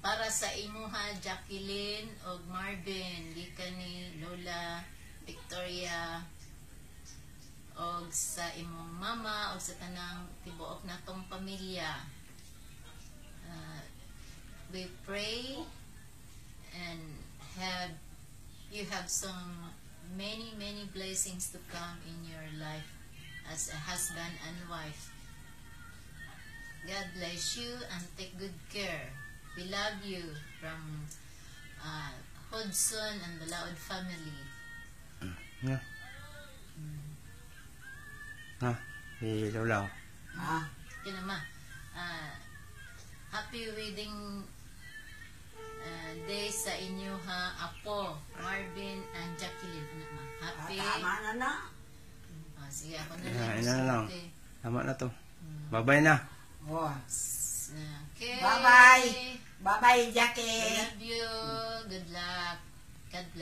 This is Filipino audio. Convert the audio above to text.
para sa imuha Jacqueline og Marvin, gikan ni Lola Victoria, og sa imong mama og sa tanang tibuok natong pamilya. We pray and you have some many blessings to come in your life as a husband and wife. God bless you and take good care. We love you from Hudson and the Laod family. Yeah. Lola. Yun naman. Happy wedding day sa inyo ha, Apo, Marvin and Jacqueline. Happy. Tama na na. Sige, ako na Yeah, lang. lang. Tama na to. Bye-bye na. Okay. Bye-bye. Bye-bye, I Jackie. love you. Good luck. God bless.